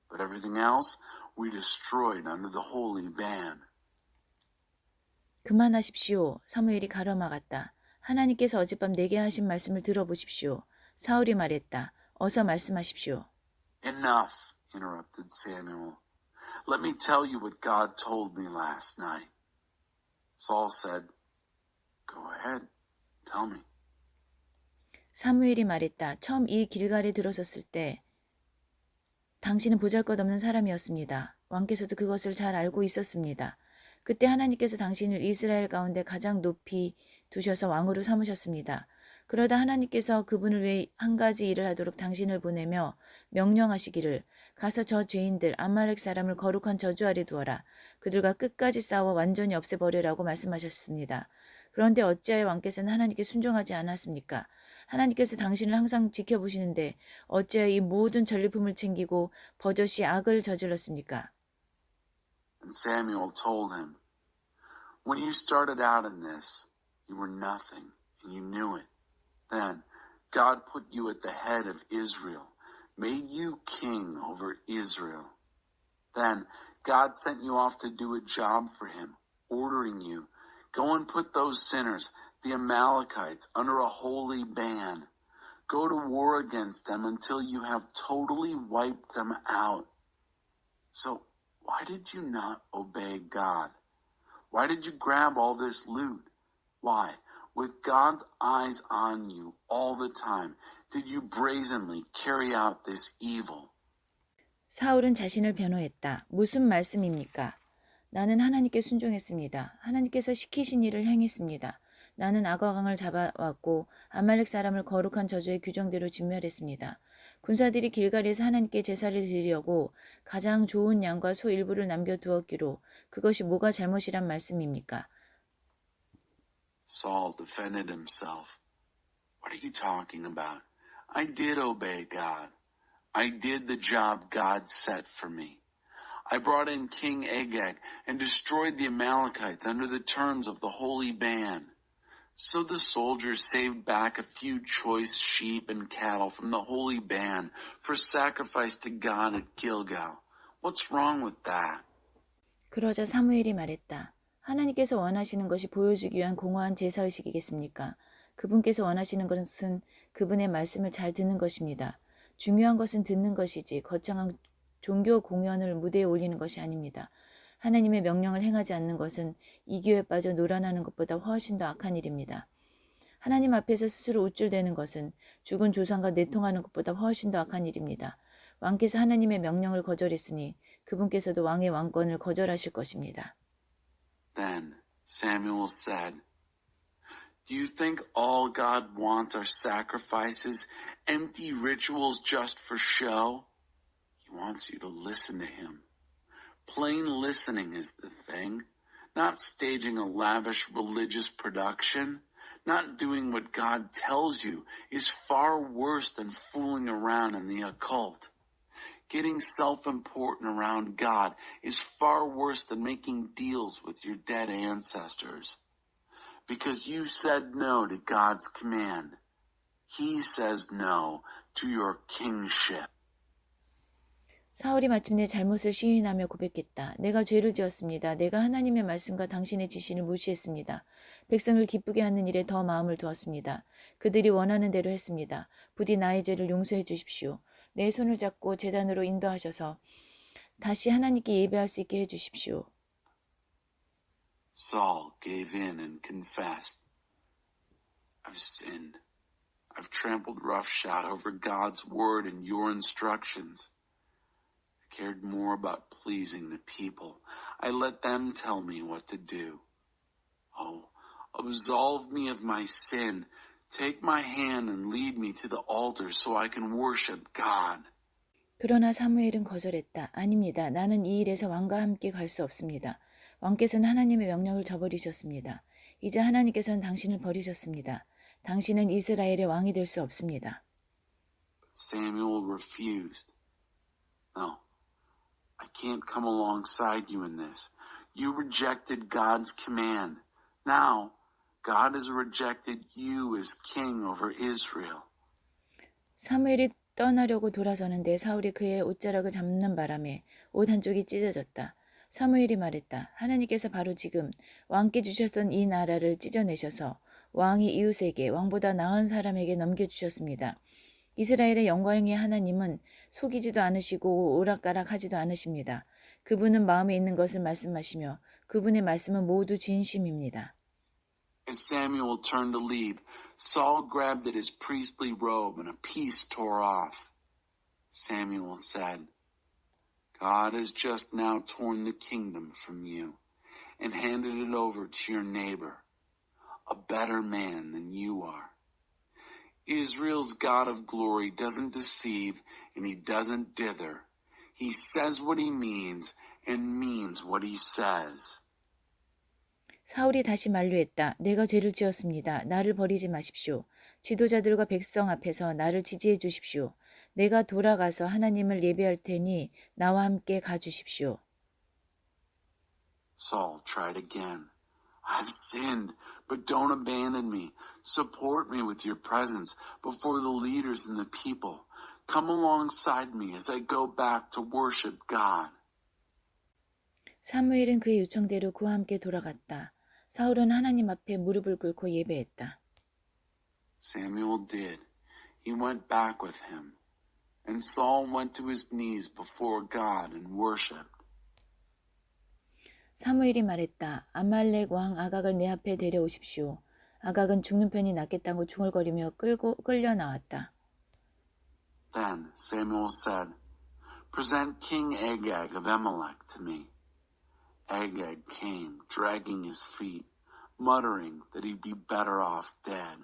But everything else we destroyed under the holy ban. 그만하십시오. 사무엘이 가로막았다. 하나님께서 어젯밤 내게 하신 말씀을 들어보십시오. 사울이 말했다. 어서 말씀하십시오. Enough, interrupted Samuel. Let me tell you what God told me last night. Saul said, Go ahead, tell me. 사무엘이 말했다. 처음 이 길갈에 들어섰을 때 당신은 보잘것없는 사람이었습니다. 왕께서도 그것을 잘 알고 있었습니다. 그때 하나님께서 당신을 이스라엘 가운데 가장 높이 두셔서 왕으로 삼으셨습니다. 그러다 하나님께서 그분을 위해 한 가지 일을 하도록 당신을 보내며 명령하시기를 가서 저 죄인들 아말렉 사람을 거룩한 저주 아래 두어라. 그들과 끝까지 싸워 완전히 없애버리라고 말씀하셨습니다. 그런데 어찌하여 왕께서는 하나님께 순종하지 않았습니까? 하나님께서 당신을 항상 지켜보시는데 어찌하여 이 모든 전리품을 챙기고 버젓이 악을 저질렀습니까? And Samuel told him, when you started out in this, you were nothing, and you knew it. Then God put you at the head of Israel, made you king over Israel. Then God sent you off to do a job for him, ordering you, go and put those sinners, the Amalekites, under a holy ban. Go to war against them until you have totally wiped them out. So why did you not obey God? Why did you grab all this loot? Why, with God's eyes on you all the time, did you brazenly carry out this evil? 사울은 자신을 변호했다. 무슨 말씀입니까? 나는 하나님께 순종했습니다. 하나님께서 시키신 일을 행했습니다. 나는 아가강을 잡아왔고 아말렉 사람을 거룩한 저주의 규정대로 진멸했습니다. 군사들이 길갈리에서 하나님께 제사를 드리려고 가장 좋은 양과 소 일부를 남겨두었기로 그것이 뭐가 잘못이란 말씀입니까? Saul defended himself. What are you talking about? I did obey God. I did the job God set for me. I brought in King Agag and destroyed the Amalekites under the terms of the holy ban. So the soldiers saved back a few choice sheep and cattle from the holy ban for sacrifice to God at Gilgal. What's wrong with that? 그러자 사무엘이 말했다. 하나님께서 원하시는 것이 보여주기 위한 공허한 제사의식이겠습니까? 그분께서 원하시는 것은 그분의 말씀을 잘 듣는 것입니다. 중요한 것은 듣는 것이지 거창한 종교 공연을 무대에 올리는 것이 아닙니다. 하나님의 명령을 행하지 않는 것은 이기에 빠져 노란하는 것보다 훨씬 더 악한 일입니다. 하나님 앞에서 스스로 우쭐대는 것은 죽은 조상과 내통하는 것보다 훨씬 더 악한 일입니다. 왕께서 하나님의 명령을 거절했으니 그분께서도 왕의 왕권을 거절하실 것입니다. Then Samuel said, Do you think all God wants are sacrifices, empty rituals just for show? He wants you to listen to him. Plain listening is the thing, not staging a lavish religious production. Not doing what God tells you is far worse than fooling around in the occult. Getting self-important around God is far worse than making deals with your dead ancestors. Because you said no to God's command. He says no to your kingship. 사울이 마침내 잘못을 시인하며 고백했다. 내가 죄를 지었습니다. 내가 하나님의 말씀과 당신의 지시를 무시했습니다. 백성을 기쁘게 하는 일에 더 마음을 두었습니다. 그들이 원하는 대로 했습니다. 부디 나의 죄를 용서해 주십시오. 내 손을 잡고 제단으로 인도하셔서 다시 하나님께 예배할 수 있게 해주십시오. Saul gave in and confessed. I've sinned. I've trampled roughshod over God's word and your instructions. I cared more about pleasing the people. I let them tell me what to do. Oh, absolve me of my sin. Take my hand and lead me to the altar so I can worship God. 그러나 사무엘은 거절했다. 아닙니다. 나는 이 일에서 왕과 함께 갈 수 없습니다. 왕께서는 하나님의 명령을 저버리셨습니다. 이제 하나님께서는 당신을 버리셨습니다. 당신은 이스라엘의 왕이 될 수 없습니다. But Samuel refused. No, I can't come alongside you in this. You rejected God's command. Now, God has rejected you as king over Israel. 사무엘이 떠나려고 돌아서는데 사울이 그의 옷자락을 잡는 바람에 옷 한쪽이 찢어졌다. 사무엘이 말했다. 하나님께서 바로 지금 왕께 주셨던 이 나라를 찢어내셔서 왕이 이웃에게 왕보다 나은 사람에게 넘겨주셨습니다. 이스라엘의 영광의 하나님은 속이지도 않으시고 오락가락하지도 않으십니다. 그분은 마음에 있는 것을 말씀하시며 그분의 말씀은 모두 진심입니다. As Samuel turned to leave, Saul grabbed at his priestly robe and a piece tore off. Samuel said, God has just now torn the kingdom from you and handed it over to your neighbor, a better man than you are. Israel's God of glory doesn't deceive and he doesn't dither. He says what he means and means what he says. 사울이 다시 만류했다. 내가 죄를 지었습니다. 나를 버리지 마십시오. 지도자들과 백성 앞에서 나를 지지해 주십시오. 내가 돌아가서 하나님을 예배할 테니 나와 함께 가주십시오. Saul tried again. I've sinned, but don't abandon me. Support me with your presence before the leaders and the people. Come alongside me as I go back to worship God. 사무엘은 그의 요청대로 그와 함께 돌아갔다. 사울은 하나님 앞에 무릎을 꿇고 예배했다. Samuel did. He went back with him. And Saul went to his knees before God and worshipped. 사무엘이 말했다. 아말렉 왕 아각을 내 앞에 데려오십시오. 아각은 죽는 편이 낫겠다고 중얼거리며 끌려 나왔다. Then Samuel said, Present King Agag of Amalek to me. Agag came, dragging his feet, muttering that he'd be better off dead.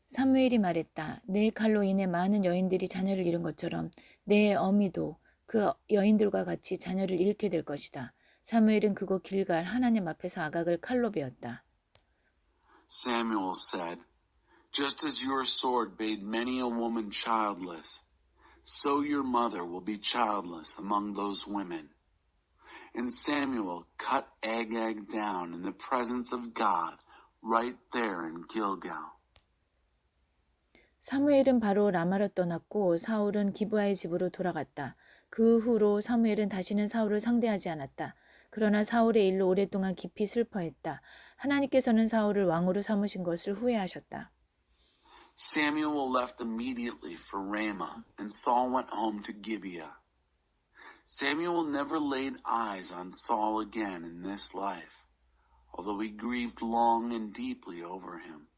사무엘이 말했다. 내 칼로 인해 많은 여인들이 자녀를 잃은 것처럼 내 어미도 그 여인들과 같이 자녀를 잃게 될 것이다. 사무엘은 그곳 길갈 하나님 앞에서 아각을 칼로 베었다. Samuel said, Just as your sword made many a woman childless, so your mother will be childless among those women. And Samuel cut Agag down in the presence of God right there in Gilgal. 사무엘은 바로 라마로 떠났고 사울은 기브아의 집으로 돌아갔다. 그 후로 사무엘은 다시는 사울을 상대하지 않았다. 그러나 사울의 일로 오랫동안 깊이 슬퍼했다. 하나님께서는 사울을 왕으로 삼으신 것을 후회하셨다. Samuel left immediately for Ramah, and Saul went home to Gibeah. Samuel never laid eyes on Saul again in this life, although he grieved long and deeply over him.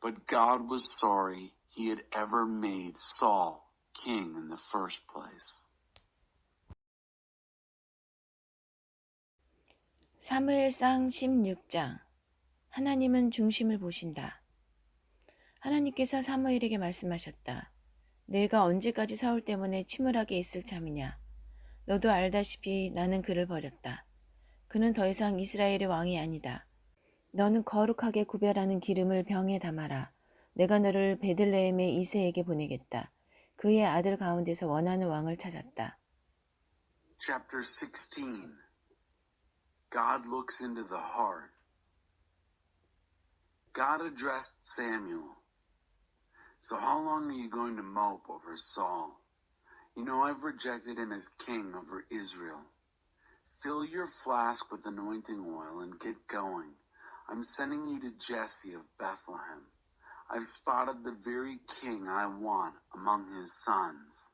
But God was sorry he had ever made Saul king in the first place. 사무엘상 16장. 하나님은 중심을 보신다. 하나님께서 사무엘에게 말씀하셨다. 내가 언제까지 사울 때문에 침울하게 있을 참이냐. 너도 알다시피 나는 그를 버렸다. 그는 더 이상 이스라엘의 왕이 아니다. 너는 거룩하게 구별하는 기름을 병에 담아라. 내가 너를 베들레헴의 이새에게 보내겠다. 그의 아들 가운데서 원하는 왕을 찾았다. Chapter 16. God looks into the heart. God addressed Samuel. So how long are you going to mope over Saul? You know I've rejected him as king over Israel. Fill your flask with anointing oil and get going. I'm sending you to Jesse of Bethlehem. I've spotted the very king I want among his sons.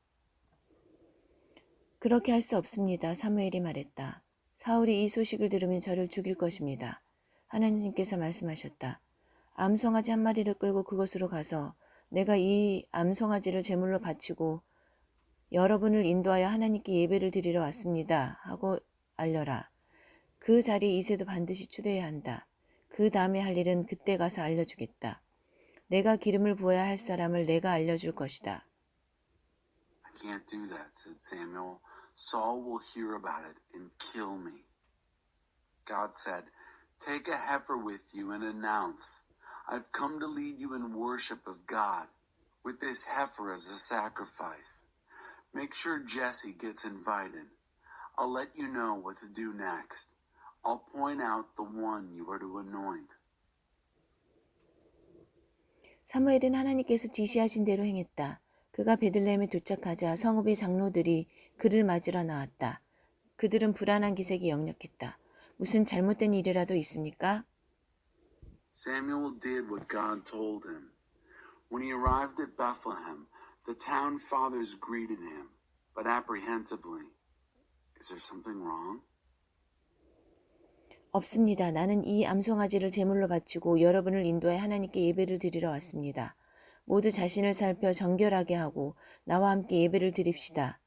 그렇게 할 수 없습니다. 사무엘이 말했다. 사울이 이 소식을 들으면 저를 죽일 것입니다. 하나님께서 말씀하셨다. 암송아지 한 마리를 끌고 그곳으로 가서 내가 이 암송아지를 제물로 바치고 여러분을 인도하여 하나님께 예배를 드리러 왔습니다. 하고 알려라. 그 자리에 이새도 반드시 초대해야 한다. 그 다음에 할 일은 그때 가서 알려주겠다. 내가 기름을 부어야 할 사람을 내가 알려줄 것이다. I can't do that, said Samuel. Saul will hear about it and kill me. God said, Take a heifer with you and announce, I've come to lead you in worship of God, with this heifer as a sacrifice. Make sure Jesse gets invited. I'll let you know what to do next. I'll point out the one you are to anoint. 사무엘은 하나님께서 지시하신 대로 행했다. 그가 베들레헴에 도착하자 성읍의 장로들이 그를 맞으러 나왔다. 그들은 불안한 기색이 역력했다. 무슨 잘못된 일이라도 있습니까? Samuel did what God told him. When he arrived at Bethlehem, the town fathers greeted him, but apprehensively. Is there something wrong? 없습니다. 나는 이 암송아지를 제물로 바치고 여러분을 인도해 하나님께 예배를 드리러 왔습니다. 모두 자신을 살펴 정결하게 하고 나와 함께 예배를 드립시다.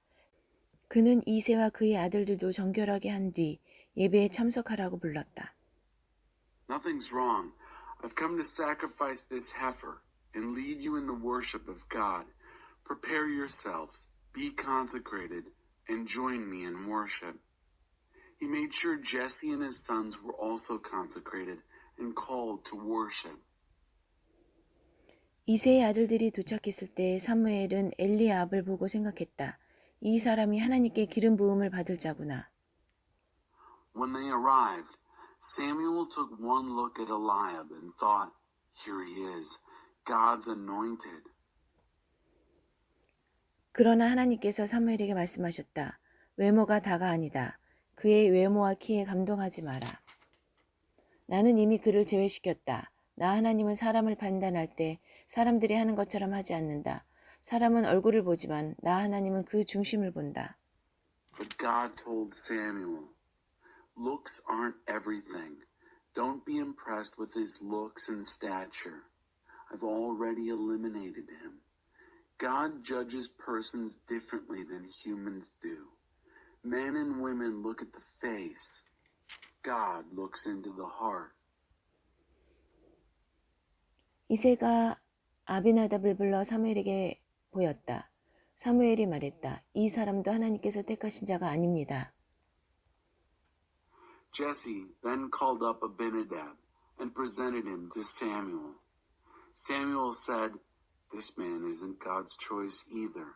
그는 이새와 그의 아들들도 정결하게 한 뒤 예배에 참석하라고 불렀다. Nothing's wrong. I've come to sacrifice this heifer and lead you in the worship of God. Prepare yourselves, be consecrated, and join me in worship. He made sure Jesse and his sons were also consecrated and called to worship. 이세의 아들들이 도착했을 때 사무엘은 엘리압을 보고 생각했다. 이 사람이 하나님께 기름 부음을 받을 자구나. When they arrived, Samuel took one look at Eliab and thought, "Here he is, God's anointed." 그러나 하나님께서 사무엘에게 말씀하셨다. 외모가 다가 아니다. 그의 외모와 키에 감동하지 마라. 나는 이미 그를 제외시켰다. 나 하나님은 사람을 판단할 때 사람들이 하는 것처럼 하지 않는다. 사람은 얼굴을 보지만 나 하나님은 그 중심을 본다. But God told Samuel, "Looks aren't everything. Don't be impressed with his looks and stature. I've already eliminated him." God judges persons differently than humans do. Men and women look at the face. God looks into the heart. 이새가 아비나답을 불러 사무엘에게 보였다. 사무엘이 말했다. 이 사람도 하나님께서 택하신 자가 아닙니다. Jesse then called up Abinadab and presented him to Samuel. Samuel said, "This man isn't God's choice either."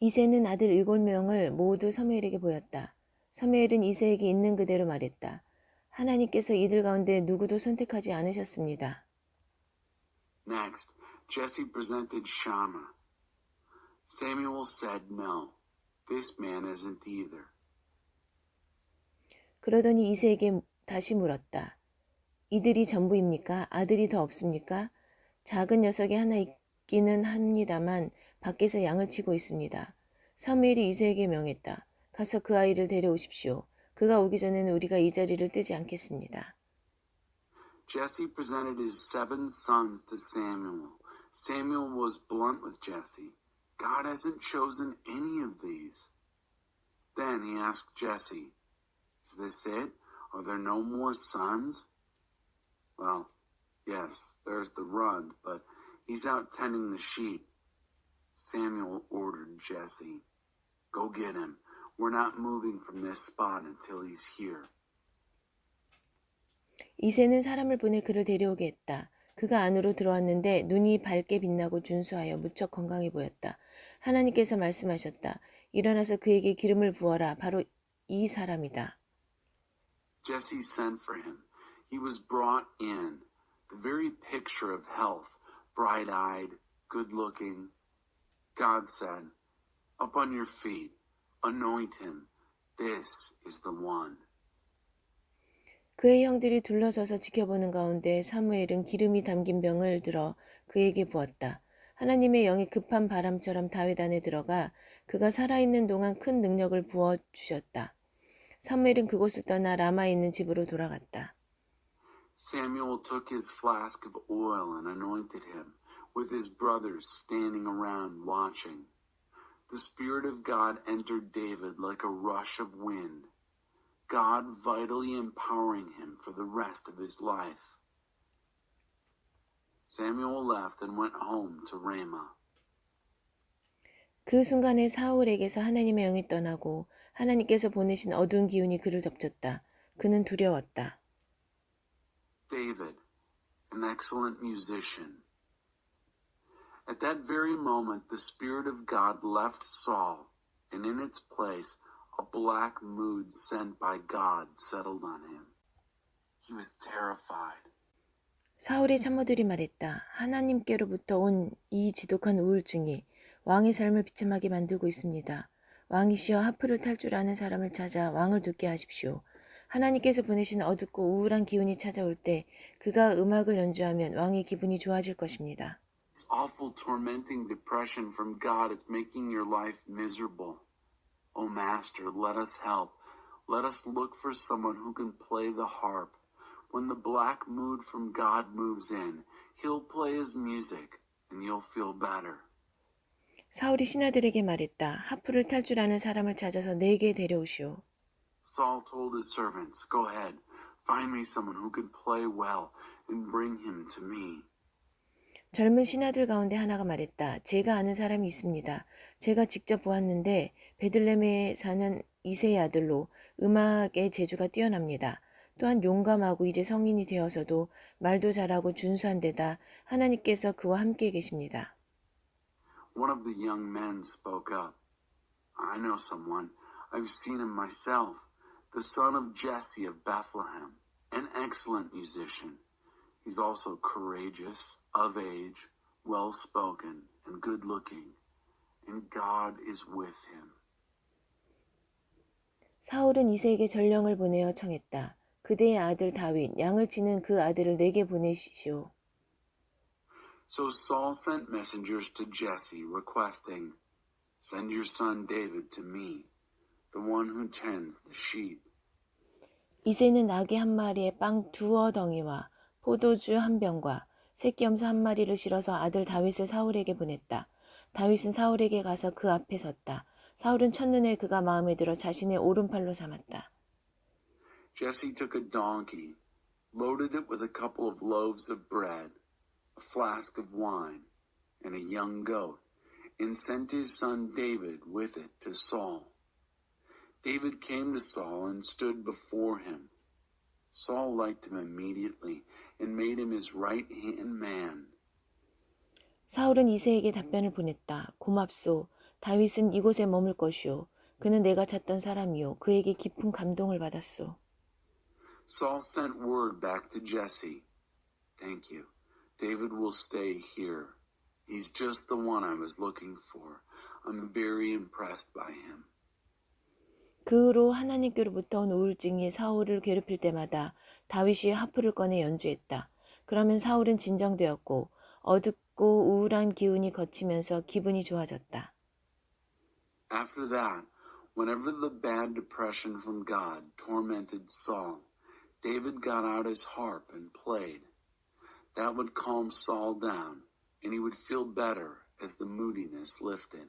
이새는 아들 7명을 모두 사무엘에게 보였다. 사무엘은 이새에게 있는 그대로 말했다. 하나님께서 이들 가운데 누구도 선택하지 않으셨습니다. Next, Jesse presented Shammah. Samuel said, "No, this man isn't either." 그러더니 이새에게 다시 물었다. 이들이 전부입니까? 아들이 더 없습니까? 작은 녀석이 하나 있기는 합니다만 밖에서 양을 치고 있습니다. 사무엘이 이새에게 명했다. 가서 그 아이를 데려오십시오. 그가 오기 전에는 우리가 이 자리를 뜨지 않겠습니다. Jesse presented his 7 sons to Samuel. Samuel was blunt with Jesse. God hasn't chosen any of these. Then he asked Jesse, "Is this it? Are there no more sons?" "Well, yes, there's the runt, but he's out tending the sheep." Samuel ordered Jesse, "Go get him. We're not moving from this spot until he's here." 이새는 사람을 보내 그를 데려오게 했다. 그가 안으로 들어왔는데 눈이 밝게 빛나고 준수하여 무척 건강해 보였다. 하나님께서 말씀하셨다. 일어나서 그에게 기름을 부어라. 바로 이 사람이다. Jesse sent for him. He was brought in, the very picture of health, bright-eyed, good-looking. God said, "Up on your feet, anoint him. This is the one." 그의 형들이 둘러서서 지켜보는 가운데 사무엘은 기름이 담긴 병을 들어 그에게 부었다. 하나님의 영이 급한 바람처럼 다윗 안에 들어가 그가 살아있는 동안 큰 능력을 부어주셨다. 사무엘은 그곳을 떠나 라마에 있는 집으로 돌아갔다. Samuel took his flask of oil and anointed him, with his brothers standing around watching. The Spirit of God entered David like a rush of wind, God vitally empowering him for the rest of his life. Samuel left and went home to Ramah. 그 순간에 사울에게서 하나님의 영이 떠나고 하나님께서 보내신 어두운 기운이 그를 덮쳤다. 그는 두려웠다. David, an excellent musician. At that very moment, the Spirit of God left Saul, and in its place, a black mood sent by God settled on him. He was terrified. 사울의 참모들이 말했다. 하나님께로부터 온 이 지독한 우울증이 왕의 삶을 비참하게 만들고 있습니다. 왕이시여 하프를 탈 줄 아는 사람을 찾아 왕을 돕게 하십시오. 하나님께서 보내신 어둡고 우울한 기운이 찾아올 때 그가 음악을 연주하면 왕의 기분이 좋아질 것입니다. This awful tormenting depression from God is making your life miserable. Oh, Master, let us help. Let us look for someone who can play the harp. When the black mood from God moves in, he'll play his music and you'll feel better. 사울이 신하들에게 말했다. 하프를 탈 줄 아는 사람을 찾아서 내게 데려오시오. Saul told his servants, "Go ahead, find me someone who can play well and bring him to me." 젊은 신하들 가운데 하나가 말했다. 제가 아는 사람이 있습니다. 제가 직접 보았는데 베들레헴에 사는 이세의 아들로 음악의 재주가 뛰어납니다. 또한 용감하고 이제 성인이 되어서도 말도 잘하고 준수한 데다 하나님께서 그와 함께 계십니다. One of the young men spoke up. I know someone. I've seen him myself. The son of Jesse of Bethlehem, an excellent musician. He's also courageous, of age, well-spoken, and good-looking. And God is with him. 사울은 이세에게 전령을 보내어 청했다. 그대의 아들 다윗, 양을 치는 그 아들을 내게 보내시오. So Saul sent messengers to Jesse, requesting, Send your son David to me, the one who tends the sheep. 이세는 나귀 한 마리에 빵 2어덩이와 포도주 한 병과 새끼 염소 한 마리를 실어서 아들 다윗을 사울에게 보냈다. 다윗은 사울에게 가서 그 앞에 섰다. 사울은 첫눈에 그가 마음에 들어 자신의 오른팔로 삼았다. Jesse took a donkey, loaded it with a couple of loaves of bread, a flask of wine, and a young goat, and sent his son David with it to Saul. David came to Saul and stood before him. Saul liked him immediately and made him his right-hand man. 사울은 이새에게 답변을 보냈다. 고맙소. 다윗은 이곳에 머물 것이오. 그는 내가 찾던 사람이오. 그에게 깊은 감동을 받았소. Saul sent word back to Jesse. Thank you. David will stay here. He's just the one I was looking for. I'm very impressed by him. 그 후로 하나님께로부터 온 우울증이 사울을 괴롭힐 때마다 다윗이 하프를 꺼내 연주했다. 그러면 사울은 진정되었고 어둡고 우울한 기운이 거치면서 기분이 좋아졌다. After that, whenever the bad depression from God tormented Saul, David got out his harp and played. That would calm Saul down, and he would feel better as the moodiness lifted.